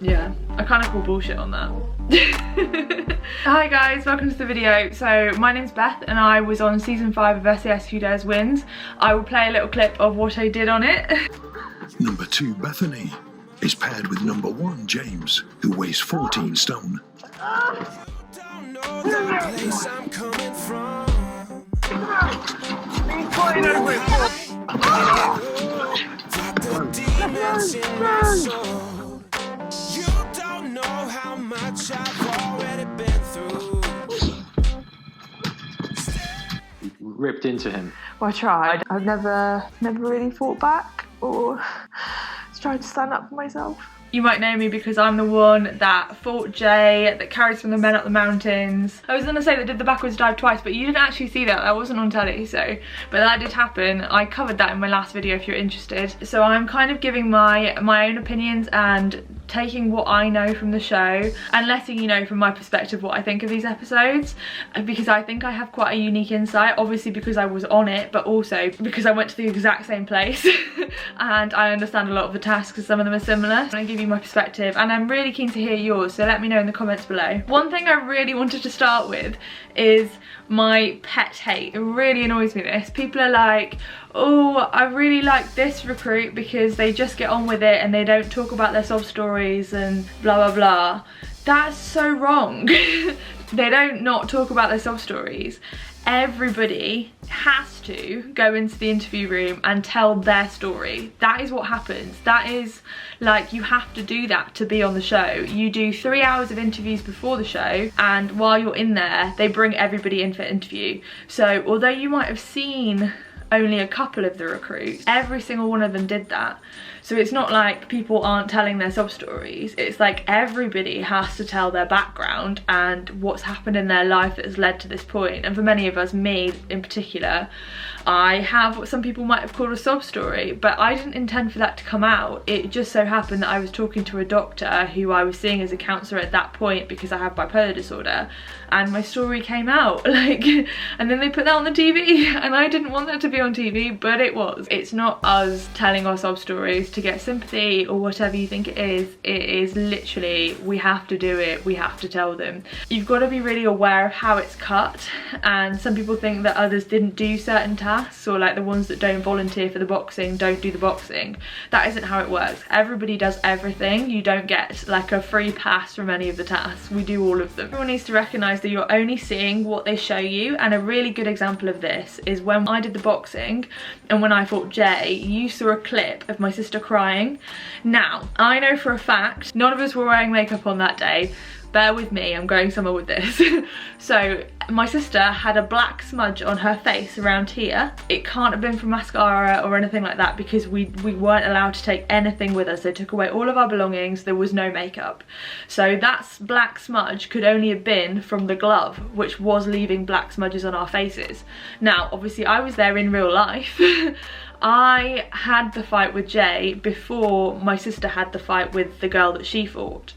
Yeah, I kind of call bullshit on that. Hi guys, welcome to the video. So my name's Beth and I was on season 5 of SAS Who Dares Wins. I will play a little clip of what I did on it. Number 2 Bethany is paired with number 1 James, who weighs 14 stone. Ripped into him. Well, I tried. I've never really fought back or tried to stand up for myself. You might know me because I'm the one that fought Jay, that carries from the men up the mountains. I was gonna say that did the backwards dive twice, but you didn't actually see that. That wasn't on telly, so. But that did happen. I covered that in my last video if you're interested. So I'm kind of giving my own opinions and taking what I know from the show and letting you know from my perspective what I think of these episodes, because I think I have quite a unique insight, obviously because I was on it, but also because I went to the exact same place and I understand a lot of the tasks because some of them are similar. I'm gonna give you my perspective and I'm really keen to hear yours, so let me know in the comments below. One thing I really wanted to start with is my pet hate. It really annoys me, this. People are like, oh, I really like this recruit because they just get on with it and they don't talk about their sob stories and blah blah blah. That's so wrong. They don't not talk about their sob stories. Everybody has to go into the interview room and tell their story. That is what happens. That is, like, you have to do that to be on the show. You do 3 hours of interviews before the show, and while you're in there they bring everybody in for interview. So although you might have seen only a couple of the recruits, every single one of them did that. So it's not like people aren't telling their sob stories. It's like everybody has to tell their background and what's happened in their life that has led to this point. And for many of us, me in particular, I have what some people might have called a sob story, but I didn't intend for that to come out. It just so happened that I was talking to a doctor who I was seeing as a counsellor at that point because I have bipolar disorder, and my story came out, like, and then they put that on the TV, and I didn't want that to be on TV, but it was. It's not us telling our sob stories to get sympathy or whatever you think it is literally, we have to do it, we have to tell them. You've got to be really aware of how it's cut, and some people think that others didn't do certain tasks, or like the ones that don't volunteer for the boxing don't do the boxing. That isn't how it works. Everybody does everything. You don't get like a free pass from any of the tasks. We do all of them. Everyone needs to recognise that you're only seeing what they show you, and a really good example of this is when I did the boxing and when I fought Jay, you saw a clip of my sister crying. Now, I know for a fact none of us were wearing makeup on that day. Bear with me, I'm going somewhere with this. So my sister had a black smudge on her face around here. It can't have been from mascara or anything like that because we weren't allowed to take anything with us. They took away all of our belongings, there was no makeup. So that black smudge could only have been from the glove, which was leaving black smudges on our faces. Now, obviously I was there in real life. I had the fight with Jay before my sister had the fight with the girl that she fought.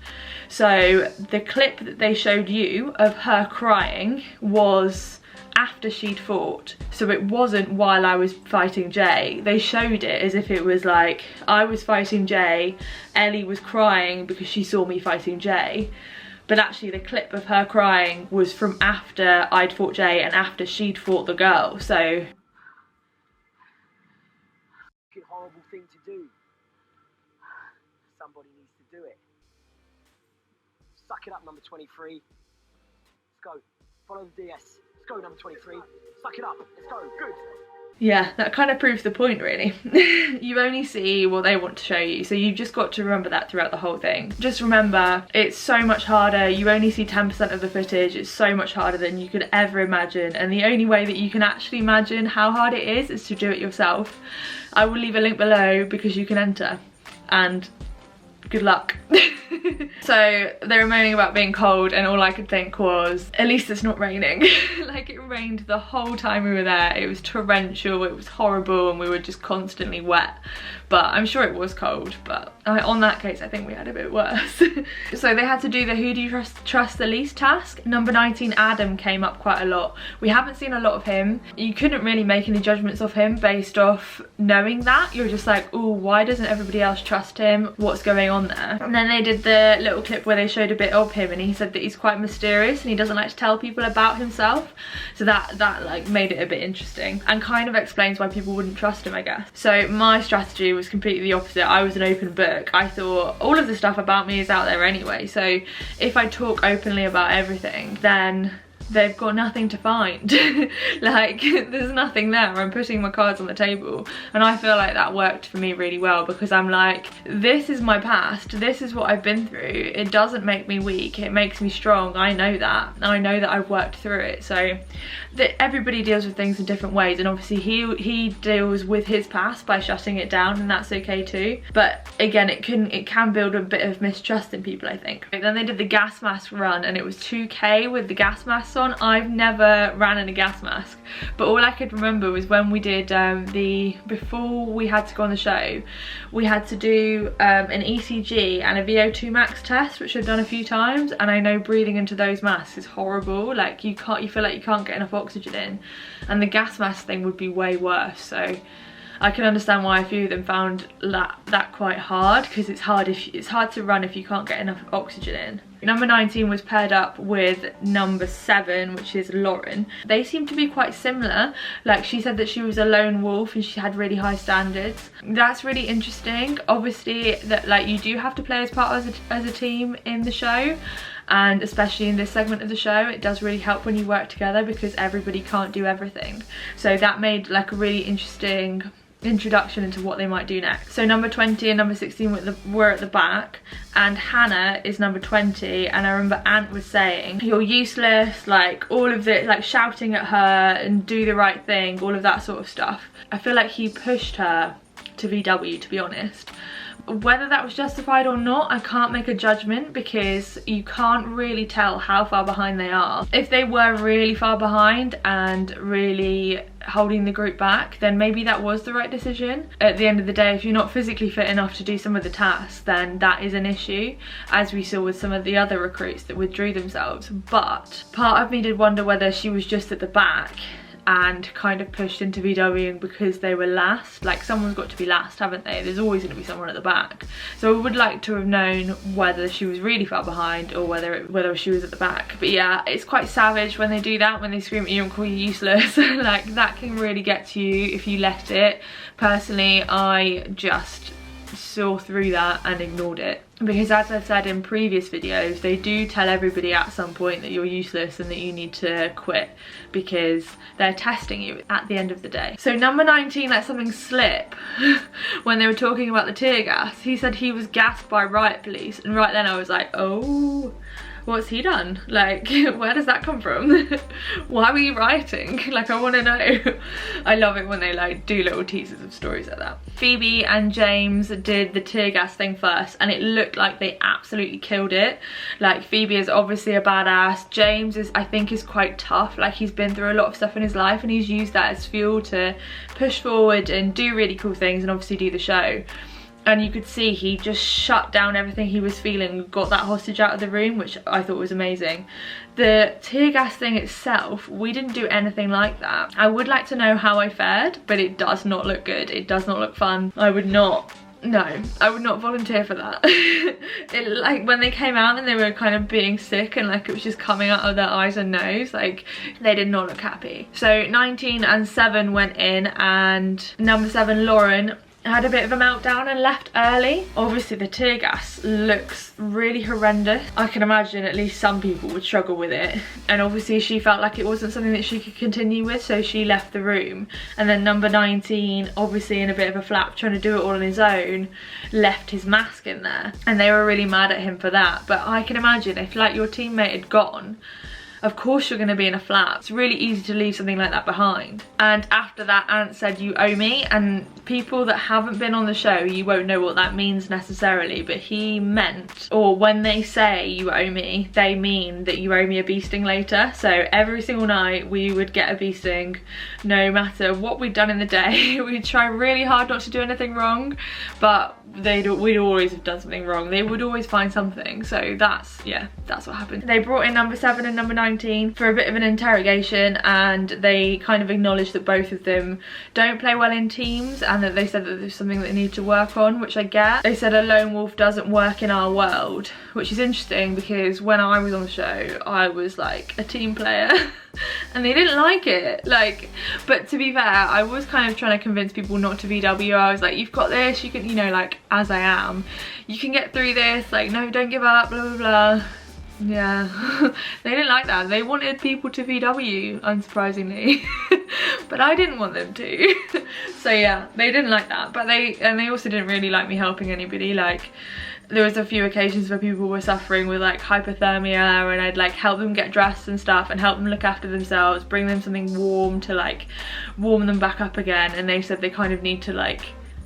So the clip that they showed you of her crying was after she'd fought. So it wasn't while I was fighting Jay. They showed it as if it was like I was fighting Jay, Ellie was crying because she saw me fighting Jay. But actually the clip of her crying was from after I'd fought Jay and after she'd fought the girl. So horrible thing to do. Somebody needs to do it. Suck it up, number 23. Let's go. Follow the DS. Let's go, number 23. Suck it up. Let's go. Good. Yeah, that kind of proves the point, really. You only see what they want to show you, so you've just got to remember that throughout the whole thing. Just remember, it's so much harder. You only see 10% of the footage. It's so much harder than you could ever imagine, and the only way that you can actually imagine how hard it is to do it yourself. I will leave a link below because you can enter, and good luck. So they were moaning about being cold, and all I could think was, at least it's not raining. Like, it rained the whole time we were there. It was torrential, it was horrible, and we were just constantly wet. but I'm sure it was cold, but on that case I think we had a bit worse. So they had to do the who do you trust the least task. Number 19, Adam, came up quite a lot. We haven't seen a lot of him. You couldn't really make any judgments of him based off knowing that. You're just like, oh, why doesn't everybody else trust him? What's going on there? And then they did the little clip where they showed a bit of him, and he said that he's quite mysterious and he doesn't like to tell people about himself. So that like made it a bit interesting and kind of explains why people wouldn't trust him, I guess. So my strategy was completely the opposite. I was an open book. I thought all of the stuff about me is out there anyway, so if I talk openly about everything, then they've got nothing to find. Like, there's nothing there. I'm putting my cards on the table, and I feel like that worked for me really well, because I'm like, this is my past, this is what I've been through. It doesn't make me weak, it makes me strong. I know that, and I know that I've worked through it. So that everybody deals with things in different ways, and obviously he deals with his past by shutting it down, and that's okay too. But again, it can build a bit of mistrust in people, I think. Then they did the gas mask run, and it was 2K with the gas masks on. I've never ran in a gas mask, but all I could remember was when we did before we had to go on the show, we had to do an ECG and a VO2 max test, which I've done a few times, and I know breathing into those masks is horrible. Like, you feel like you can't get enough oxygen in, and the gas mask thing would be way worse. So I can understand why a few of them found that quite hard, because it's hard to run if you can't get enough oxygen in. Number 19 was paired up with number 7, which is Lauren. They seem to be quite similar. Like, she said that she was a lone wolf and she had really high standards. That's really interesting. Obviously, that like you do have to play as part as a team in the show, and especially in this segment of the show, it does really help when you work together, because everybody can't do everything. So that made like a really interesting introduction into what they might do next. So number 20 and number 16 were at the back, and Hannah is number 20, and I remember Ant was saying, you're useless, like all of it, like shouting at her and do the right thing, all of that sort of stuff. I feel like he pushed her to VW, to be honest. Whether that was justified or not, I can't make a judgment, because you can't really tell how far behind they are. If they were really far behind and really holding the group back, then maybe that was the right decision. At the end of the day, if you're not physically fit enough to do some of the tasks, then that is an issue, as we saw with some of the other recruits that withdrew themselves. But part of me did wonder whether she was just at the back and kind of pushed into VWing because they were last. Like, someone's got to be last, haven't they? There's always going to be someone at the back. So I would like to have known whether she was really far behind or whether she was at the back. But yeah, it's quite savage when they do that, when they scream at you and call you useless. Like, that can really get to you if you let it. Personally, I just saw through that and ignored it, because as I've said in previous videos, they do tell everybody at some point that you're useless and that you need to quit, because they're testing you at the end of the day. So number 19 let something slip when they were talking about the tear gas. He said he was gassed by riot police, and right then I was like, oh, what's he done? Like, where does that come from? Why were you rioting? Like, I want to know. I love it when they like do little teasers of stories like that. Phoebe and James did the tear gas thing first, and it looked like they absolutely killed it. Like, Phoebe is obviously a badass. James is, I think, is quite tough. Like, he's been through a lot of stuff in his life, and he's used that as fuel to push forward and do really cool things, and obviously do the show. And you could see he just shut down everything he was feeling, got that hostage out of the room, which I thought was amazing. The tear gas thing itself, we didn't do anything like that. I would like to know how I fared, but it does not look good. It does not look fun. I would not volunteer for that. Like, when they came out and they were kind of being sick and like it was just coming out of their eyes and nose, like, they did not look happy. So 19 and 7 went in, and number 7, Lauren, had a bit of a meltdown and left early. Obviously the tear gas looks really horrendous. I can imagine at least some people would struggle with it, and obviously she felt like it wasn't something that she could continue with, so she left the room. And then number 19, obviously in a bit of a flap, trying to do it all on his own, left his mask in there, and they were really mad at him for that. But I can imagine if like your teammate had gone, Of course you're going to be in a flap. It's really easy to leave something like that behind. And after that, Ant said, you owe me. And people that haven't been on the show, you won't know what that means necessarily, but he meant, or when they say you owe me, they mean that you owe me a bee sting later. So every single night we would get a bee sting, no matter what we'd done in the day. We'd try really hard not to do anything wrong, but we'd always have done something wrong. They would always find something. So that's what happened. They brought in number 7 and number 19 for a bit of an interrogation, and they kind of acknowledged that both of them don't play well in teams, and that they said that there's something that they need to work on, which I get. They said a lone wolf doesn't work in our world, which is interesting because when I was on the show I was like a team player and they didn't like it. Like, but to be fair, I was kind of trying to convince people not to VW. I was like, you've got this, you can, you know, like, as I am, you can get through this, like, no, don't give up, blah blah blah. Yeah. They didn't like that. They wanted people to VW, unsurprisingly. But I didn't want them to. So yeah, they didn't like that. But they also didn't really like me helping anybody. Like, there was a few occasions where people were suffering with like hypothermia, and I'd like help them get dressed and stuff and help them look after themselves, bring them something warm to like warm them back up again. And they said they kind of need to like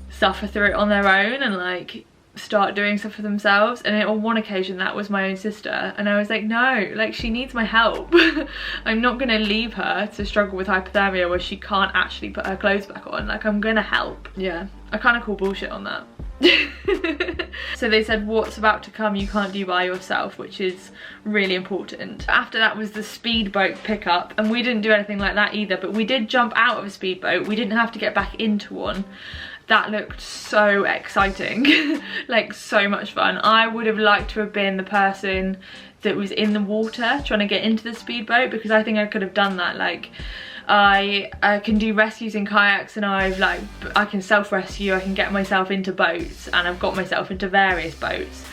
suffer through it on their own and like start doing stuff for themselves. And on one occasion that was my own sister, and I was like, no, like, she needs my help. I'm not gonna leave her to struggle with hypothermia where she can't actually put her clothes back on. Like, I'm gonna help. Yeah, I kind of call bullshit on that. So they said what's about to come you can't do by yourself, which is really important. After that was the speedboat pickup, and we didn't do anything like that either, but we did jump out of a speedboat. We didn't have to get back into one. That looked so exciting. Like, so much fun. I would have liked to have been the person that was in the water trying to get into the speedboat, because I think I could have done that. Like, I can do rescues in kayaks, and I can self-rescue, I can get myself into boats, and I've got myself into various boats,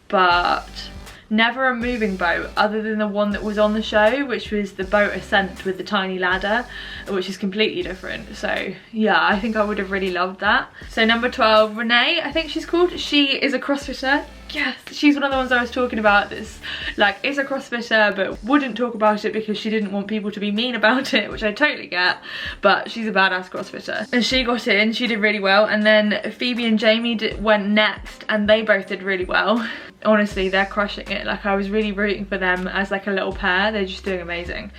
but never a moving boat other than the one that was on the show, which was the boat ascent with the tiny ladder, which is completely different. So yeah, I think I would have really loved that. So number 12, Renee, I think she's called. She is a CrossFitter. Yes, she's one of the ones I was talking about that's like, is a CrossFitter but wouldn't talk about it because she didn't want people to be mean about it, which I totally get, but she's a badass CrossFitter. And she got in, she did really well, and then Phoebe and Jamie went next, and they both did really well. Honestly, they're crushing it. Like, I was really rooting for them as like a little pair. They're just doing amazing.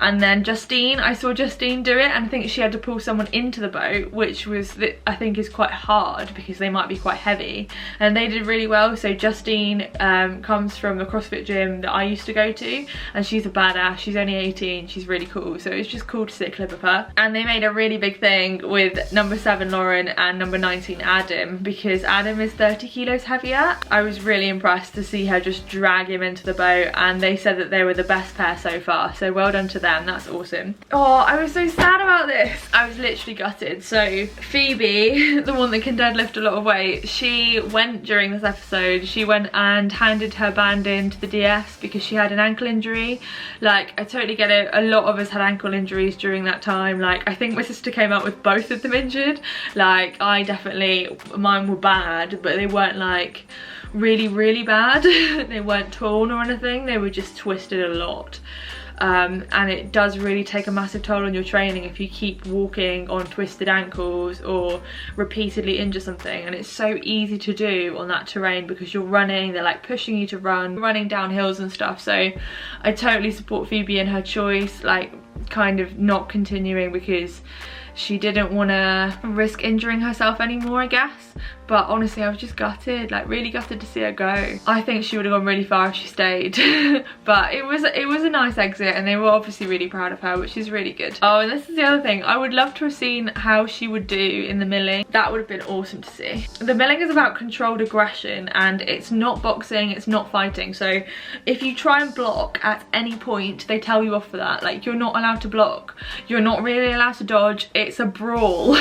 And then Justine, I saw Justine do it, and I think she had to pull someone into the boat, which was, I think, is quite hard because they might be quite heavy, and they did really well. So Justine comes from the CrossFit gym that I used to go to, and she's a badass. She's only 18, she's really cool, so it's just cool to see a clip of her. And they made a really big thing with number 7 Lauren and number 19 Adam, because Adam is 30 kilos heavier. I was really impressed to see her just drag him into the boat, and they said that they were the best pair so far, so well done to them. That's awesome. Oh, I was so sad about this. I was literally gutted. So Phoebe, the one that can deadlift a lot of weight, she went during this episode, she went and handed her band in to the DS because she had an ankle injury. Like, I totally get it. A lot of us had ankle injuries during that time. Like, I think my sister came out with both of them injured. Like, I definitely, mine were bad, but they weren't like really, really bad. They weren't torn or anything. They were just twisted a lot. And it does really take a massive toll on your training if you keep walking on twisted ankles or repeatedly injure something. And it's so easy to do on that terrain because you're running, they're like pushing you to run, running down hills and stuff. So I totally support Phoebe in her choice, like kind of not continuing because she didn't want to risk injuring herself anymore, I guess. But honestly, I was just gutted, like really gutted to see her go. I think she would have gone really far if she stayed. But it was a nice exit, and they were obviously really proud of her, which is really good. Oh, and this is the other thing. I would love to have seen how she would do in the milling. That would have been awesome to see. The milling is about controlled aggression, and it's not boxing, it's not fighting. So if you try and block at any point, they tell you off for that. Like, you're not allowed to block. You're not really allowed to dodge. It's a brawl,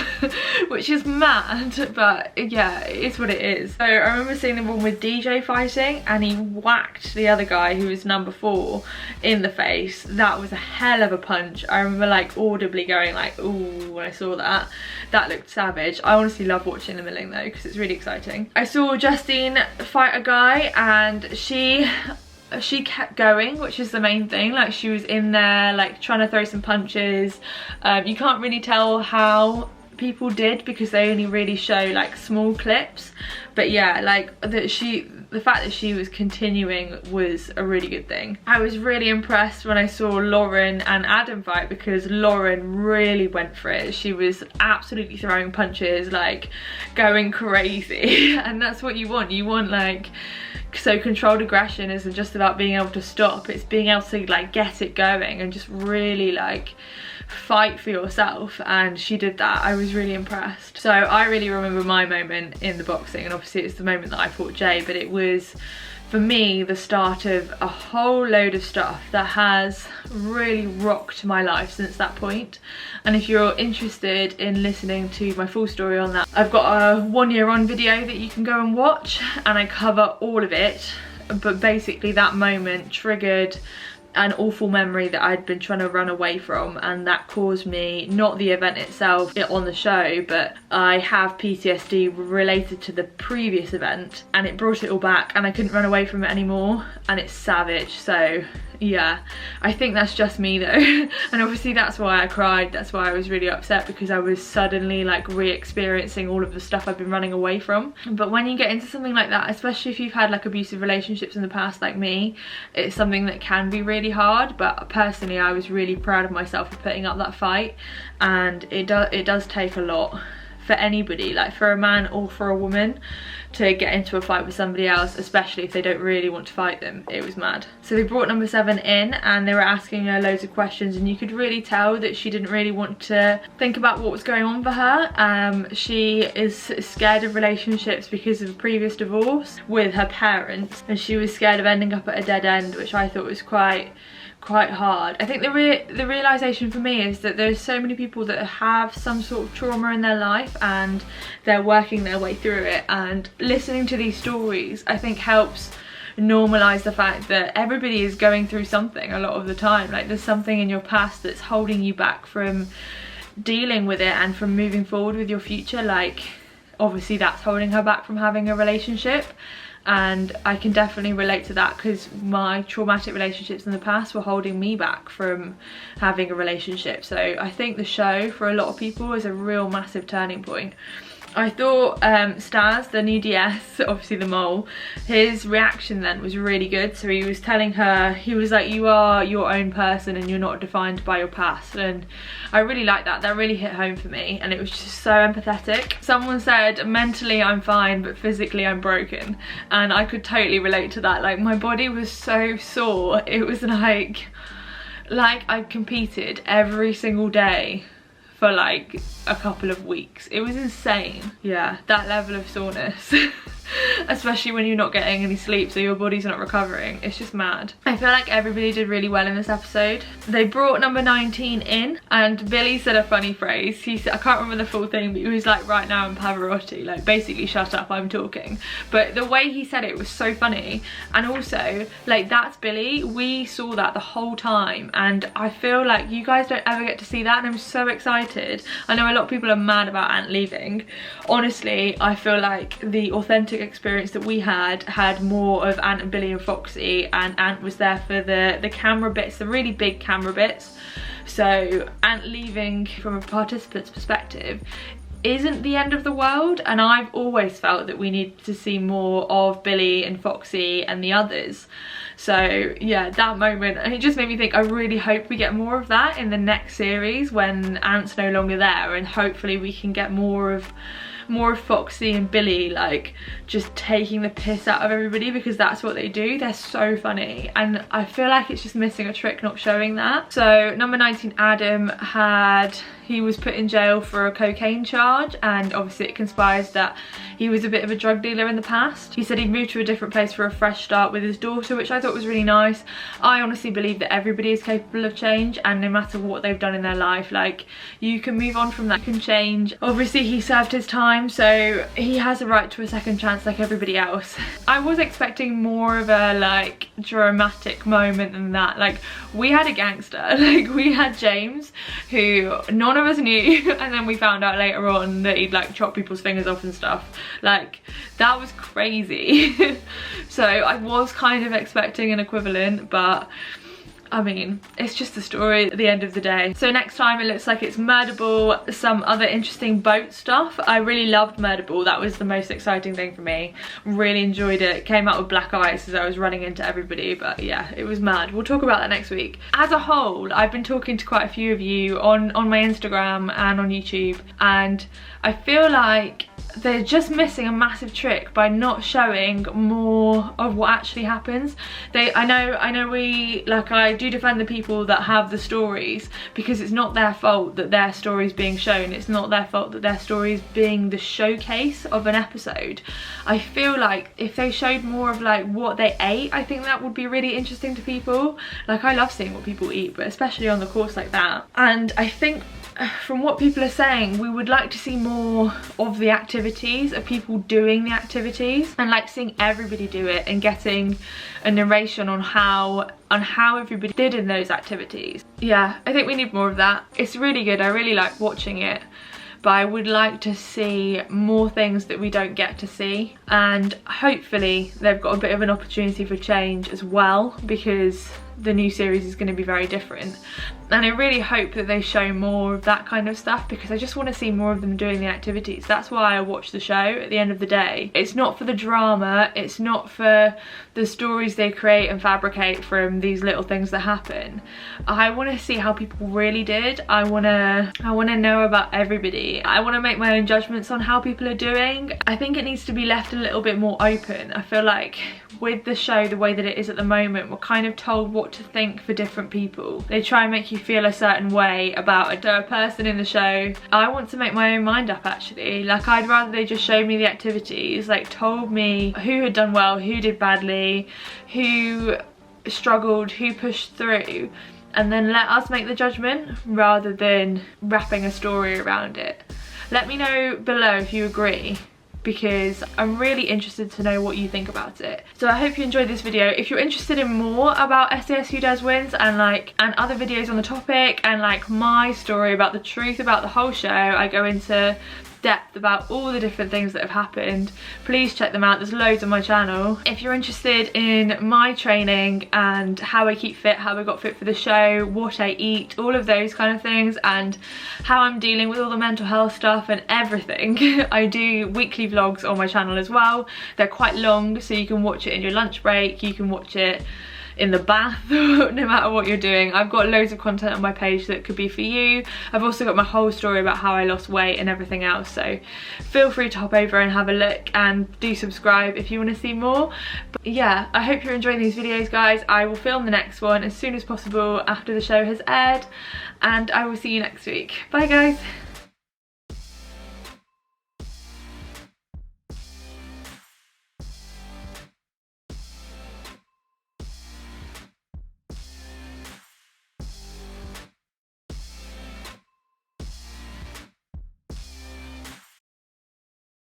which is mad, but yeah, it's what it is. So I remember seeing the one with DJ fighting, and he whacked the other guy who was number 4 in the face. That was a hell of a punch. I remember like audibly going like, ooh, when I saw that. That looked savage. I honestly love watching the milling though, because it's really exciting. I saw Justine fight a guy, and she she kept going, which is the main thing. Like, she was in there like trying to throw some punches. You can't really tell how people did because they only really show like small clips, but yeah, like the fact that she was continuing was a really good thing. I was really impressed when I saw Lauren and Adam fight, because Lauren really went for it. She was absolutely throwing punches, like going crazy and that's what you want like. So controlled aggression isn't just about being able to stop, it's being able to like get it going and just really like fight for yourself, and she did that. I was really impressed. So I really remember my moment in the boxing, and obviously it's the moment that I fought Jay, but it was for me the start of a whole load of stuff that has really rocked my life since that point. And if you're interested in listening to my full story on that, I've got a 1 year on video that you can go and watch, and I cover all of it. But basically that moment triggered an awful memory that I'd been trying to run away from, and that caused me, not the event itself on the show, but I have PTSD related to the previous event, and it brought it all back and I couldn't run away from it anymore, and it's savage. So yeah, I think that's just me though. And obviously that's why I cried, that's why I was really upset, because I was suddenly like re-experiencing all of the stuff I've been running away from. But when you get into something like that, especially if you've had like abusive relationships in the past like me, it's something that can be really hard. But personally I was really proud of myself for putting up that fight, and it does take a lot for anybody, like for a man or for a woman, to get into a fight with somebody else, especially if they don't really want to fight them. It was mad. So they brought number 7 in and they were asking her loads of questions, and you could really tell that she didn't really want to think about what was going on for her. She is scared of relationships because of a previous divorce with her parents, and she was scared of ending up at a dead end, which I thought was quite hard. I think the realization for me is that there's so many people that have some sort of trauma in their life and they're working their way through it, and listening to these stories I think helps normalize the fact that everybody is going through something a lot of the time. Like, there's something in your past that's holding you back from dealing with it and from moving forward with your future. Like, obviously that's holding her back from having a relationship, and I can definitely relate to that because my traumatic relationships in the past were holding me back from having a relationship. So I think the show for a lot of people is a real massive turning point. I thought Staz, the new DS, obviously the mole, his reaction then was really good. So he was telling her, he was like, you are your own person and you're not defined by your past. And I really like that. That really hit home for me, and it was just so empathetic. Someone said, mentally I'm fine, but physically I'm broken. And I could totally relate to that. Like, my body was so sore. It was like I competed every single day for like a couple of weeks. It was insane. Yeah, that level of soreness. Especially when you're not getting any sleep, so your body's not recovering. It's just mad. I feel like everybody did really well in this episode. They brought number 19 in, and Billy said a funny phrase. He said, I can't remember the full thing, but he was like, right now I'm Pavarotti, like basically shut up, I'm talking. But the way he said it was so funny, and also like, that's Billy. We saw that the whole time, and I feel like you guys don't ever get to see that, and I'm so excited. I know a lot of people are mad about Ant leaving. Honestly, I feel like the authentic experience that we had more of Ant and Billy and Foxy, and Ant was there for the camera bits, the really big camera bits. So Ant leaving from a participant's perspective isn't the end of the world, and I've always felt that we need to see more of Billy and Foxy and the others. So yeah, that moment, it just made me think, I really hope we get more of that in the next series when Ant's no longer there, and hopefully we can get more of Foxy and Billy like just taking the piss out of everybody, because that's what they do. They're so funny, and I feel like it's just missing a trick not showing that. So number 19, Adam, he was put in jail for a cocaine charge, and obviously it conspires that he was a bit of a drug dealer in the past. He said he'd moved to a different place for a fresh start with his daughter, which I thought was really nice. I honestly believe that everybody is capable of change, and no matter what they've done in their life, like, you can move on from that, you can change. Obviously he served his time time, so he has a right to a second chance like everybody else. I was expecting more of a like dramatic moment than that. Like, we had a gangster, like we had James, who none of us knew, and then we found out later on that he'd like chop people's fingers off and stuff. Like, that was crazy. So I was kind of expecting an equivalent, but I mean, it's just a story at the end of the day. So next time it looks like it's Murder Ball, some other interesting boat stuff. I really loved Murder Ball. That was the most exciting thing for me. Really enjoyed it. Came out with black eyes as I was running into everybody, but yeah, it was mad. We'll talk about that next week. As a whole, I've been talking to quite a few of you on my Instagram and on YouTube, and I feel like they're just missing a massive trick by not showing more of what actually happens. I know we, like, I do defend the people that have the stories, because it's not their fault that their story's being shown. It's not their fault that their story's being the showcase of an episode. I feel like if they showed more of like what they ate, I think that would be really interesting to people. Like, I love seeing what people eat, but especially on the course like that. And I think from what people are saying, we would like to see more of the activities, of people doing the activities, and like seeing everybody do it and getting a narration on how everybody did in those activities. Yeah, I think we need more of that. It's really good. I really like watching it, but I would like to see more things that we don't get to see, and hopefully they've got a bit of an opportunity for change as well, because the new series is going to be very different. And I really hope that they show more of that kind of stuff, because I just want to see more of them doing the activities. That's why I watch the show at the end of the day. It's not for the drama, it's not for the stories they create and fabricate from these little things that happen. I want to see how people really did. I want to know about everybody. I want to make my own judgments on how people are doing. I think it needs to be left a little bit more open. I feel like with the show the way that it is at the moment, we're kind of told what to think for different people. They try and make you feel a certain way about a person in the show. I want to make my own mind up, actually. Like, I'd rather they just showed me the activities, like told me who had done well, who did badly, who struggled, who pushed through, and then let us make the judgment rather than wrapping a story around it. Let me know below if you agree, because I'm really interested to know what you think about it. So I hope you enjoyed this video. If you're interested in more about SAS Who Dares Wins and other videos on the topic, and like my story about the truth about the whole show, I go into depth about all the different things that have happened, please check them out. There's loads on my channel. If you're interested in my training and how I keep fit, how I got fit for the show, what I eat, all of those kind of things, and how I'm dealing with all the mental health stuff and everything, I do weekly vlogs on my channel as well. They're quite long, so you can watch it in your lunch break, you can watch it in the bath, no matter what you're doing. I've got loads of content on my page that could be for you. I've also got my whole story about how I lost weight and everything else, so feel free to hop over and have a look, and do subscribe if you want to see more. But yeah, I hope you're enjoying these videos, guys. I will film the next one as soon as possible after the show has aired, and I will see you next week. Bye, guys.